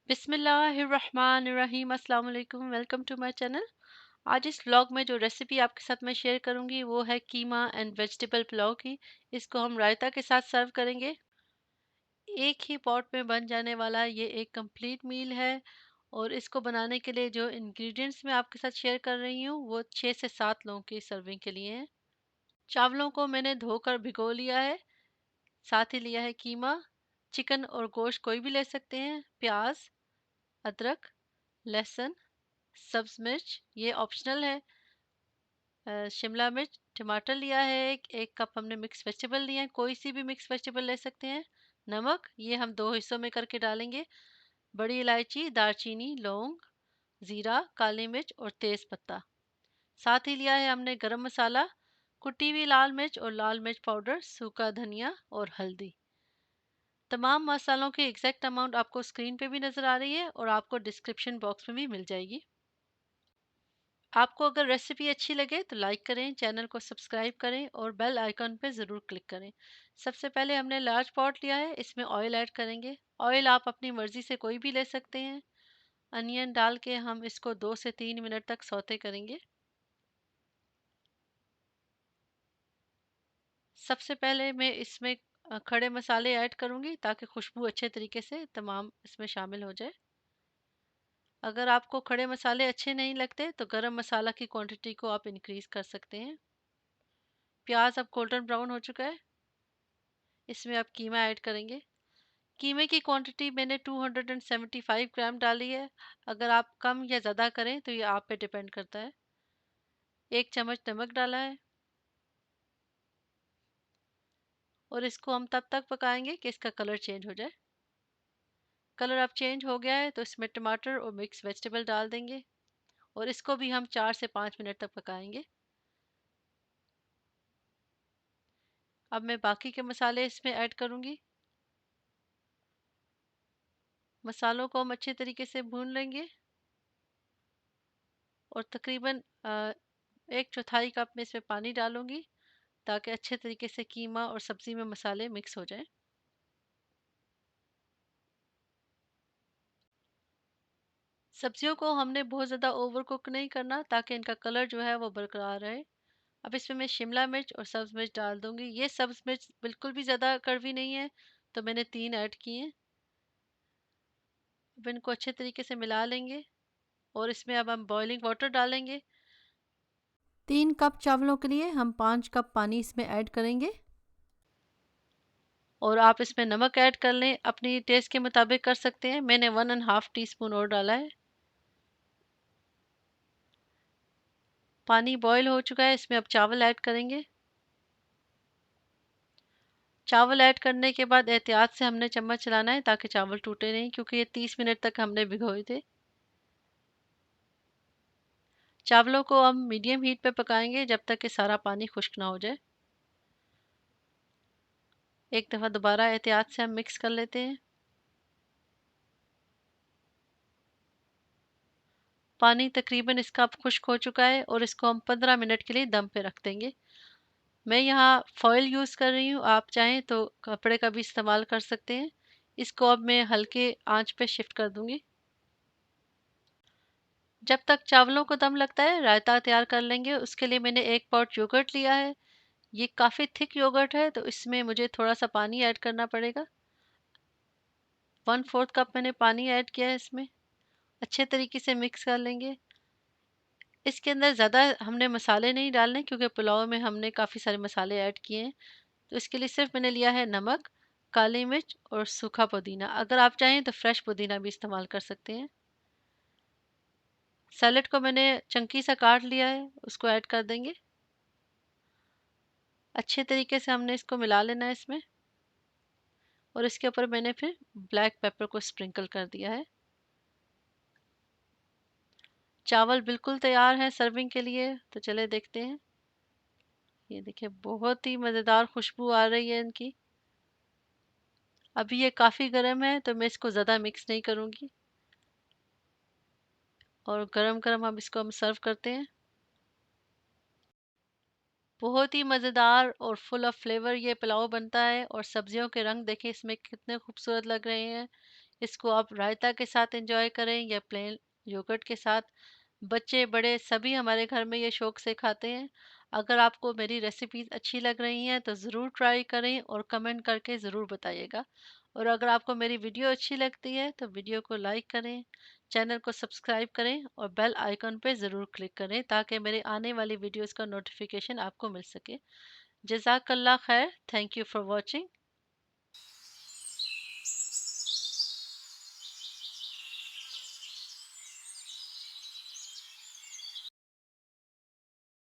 बिस्मिल्लाहिर्रहमानिर्रहीम। अस्सलाम वालेकुम। Welcome to my channel. आज इस व्लॉग में जो रेसिपी आपके साथ मैं शेयर करूंगी वो है कीमा एंड वेजिटेबल पुलाव की। इसको हम रायता के साथ सर्व करेंगे। एक ही पॉट में बन जाने वाला ये एक कंप्लीट मील है। और इसको बनाने के लिए जो इंग्रेडिएंट्स मैं आपके साथ शेयर कर रही हूँ वो 6 से 7 लोगों की सर्विंग के लिए हैं। चावलों को मैंने धोकर भिगो लिया है। साथ ही लिया है कीमा। चिकन और गोश्त कोई भी ले सकते हैं। प्याज, अदरक, लहसुन, सब्ज मिर्च ये ऑप्शनल है। शिमला मिर्च, टमाटर लिया है। एक कप हमने मिक्स वेजिटेबल लिए हैं, कोई सी भी मिक्स वेजिटेबल ले सकते हैं। नमक ये हम दो हिस्सों में करके डालेंगे। बड़ी इलायची, दालचीनी, लौंग, जीरा, काली मिर्च और तेज पत्ता। साथ ही लिया है हमने गरम मसाला, कुटी हुई लाल मिर्च और लाल मिर्च पाउडर, सूखा धनिया और हल्दी। तमाम मसालों की एग्जैक्ट अमाउंट आपको स्क्रीन पे भी नज़र आ रही है और आपको डिस्क्रिप्शन बॉक्स में भी मिल जाएगी। आपको अगर रेसिपी अच्छी लगे तो लाइक करें, चैनल को सब्सक्राइब करें और बेल आइकन पर ज़रूर क्लिक करें। सबसे पहले हमने लार्ज पॉट लिया है, इसमें ऑयल ऐड करेंगे। ऑयल आप अपनी मर्ज़ी से कोई भी ले सकते हैं। अनियन डाल के हम इसको 2 से 3 मिनट तक सौते करेंगे। सबसे पहले मैं इसमें खड़े मसाले ऐड करूंगी ताकि खुशबू अच्छे तरीके से तमाम इसमें शामिल हो जाए। अगर आपको खड़े मसाले अच्छे नहीं लगते तो गरम मसाला की क्वांटिटी को आप इंक्रीज़ कर सकते हैं। प्याज अब गोल्डन ब्राउन हो चुका है, इसमें आप कीमा ऐड करेंगे। कीमे की क्वांटिटी मैंने 275 ग्राम डाली है। अगर आप कम या ज़्यादा करें तो ये आप पे डिपेंड करता है। 1 चम्मच नमक डाला है और इसको हम तब तक पकाएंगे कि इसका कलर चेंज हो जाए। कलर अब चेंज हो गया है तो इसमें टमाटर और मिक्स वेजिटेबल डाल देंगे और इसको भी हम 4 से 5 मिनट तक पकाएंगे। अब मैं बाकी के मसाले इसमें ऐड करूंगी। मसालों को हम अच्छे तरीके से भून लेंगे और तकरीबन 1/4 कप में इसमें पानी डालूंगी ताकि अच्छे तरीके से कीमा और सब्ज़ी में मसाले मिक्स हो जाएं। सब्जियों को हमने बहुत ज़्यादा ओवर कुक नहीं करना ताकि इनका कलर जो है वो बरकरार रहे। अब इसमें मैं शिमला मिर्च और सब्ज़ मिर्च डाल दूंगी। ये सब्ज़ मिर्च बिल्कुल भी ज़्यादा कड़वी नहीं है तो मैंने 3 ऐड किए हैं। अब इनको अच्छे तरीके से मिला लेंगे और इसमें अब हम बॉइलिंग वाटर डालेंगे। 3 कप चावलों के लिए हम 5 कप पानी इसमें ऐड करेंगे और आप इसमें नमक ऐड कर लें, अपनी टेस्ट के मुताबिक कर सकते हैं। मैंने 1.5 टीस्पून और डाला है। पानी बॉईल हो चुका है, इसमें अब चावल ऐड करेंगे। चावल ऐड करने के बाद एहतियात से हमने चम्मच चलाना है ताकि चावल टूटे नहीं, क्योंकि ये 30 मिनट तक हमने भिगोए थे। चावलों को हम मीडियम हीट पे पकाएंगे जब तक कि सारा पानी खुश्क ना हो जाए। एक दफ़ा दोबारा एहतियात से हम मिक्स कर लेते हैं। पानी तकरीबन इसका अब खुश्क हो चुका है और इसको हम 15 मिनट के लिए दम पे रख देंगे। मैं यहाँ फॉयल यूज़ कर रही हूँ, आप चाहें तो कपड़े का भी इस्तेमाल कर सकते हैं। इसको अब मैं हल्के आंच पे शिफ्ट कर दूंगी। जब तक चावलों को दम लगता है रायता तैयार कर लेंगे। उसके लिए मैंने 1 पॉट योगर्ट लिया है। ये काफ़ी थिक योगर्ट है तो इसमें मुझे थोड़ा सा पानी ऐड करना पड़ेगा। 1/4 कप मैंने पानी ऐड किया है इसमें। अच्छे तरीके से मिक्स कर लेंगे। इसके अंदर ज़्यादा हमने मसाले नहीं डालने क्योंकि पुलाव में हमने काफ़ी सारे मसाले ऐड किए हैं। तो इसके लिए सिर्फ मैंने लिया है नमक, काली मिर्च और सूखा पुदीना। अगर आप चाहें तो फ्रेश पुदीना भी इस्तेमाल कर सकते हैं। सैलेड को मैंने चंकी सा काट लिया है, उसको ऐड कर देंगे। अच्छे तरीके से हमने इसको मिला लेना है इसमें और इसके ऊपर मैंने फिर ब्लैक पेपर को स्प्रिंकल कर दिया है। चावल बिल्कुल तैयार हैं सर्विंग के लिए, तो चले देखते हैं। ये देखिए बहुत ही मज़ेदार खुशबू आ रही है इनकी। अभी ये काफ़ी गर्म है तो मैं इसको ज़्यादा मिक्स नहीं करूँगी और गरम गरम हम सर्व करते हैं। बहुत ही मज़ेदार और फुल ऑफ फ्लेवर ये पुलाव बनता है और सब्जियों के रंग देखिए इसमें कितने खूबसूरत लग रहे हैं। इसको आप रायता के साथ एंजॉय करें या प्लेन योगर्ट के साथ। बच्चे बड़े सभी हमारे घर में ये शौक से खाते हैं। अगर आपको मेरी रेसिपीज अच्छी लग रही हैं तो ज़रूर ट्राई करें और कमेंट करके ज़रूर बताइएगा। और अगर आपको मेरी वीडियो अच्छी लगती है तो वीडियो को लाइक करें, चैनल को सब्सक्राइब करें और बेल आइकन पे ज़रूर क्लिक करें ताकि मेरे आने वाली वीडियोस का नोटिफिकेशन आपको मिल सके। जज़ाकल्ला खैर। Thank you for watching.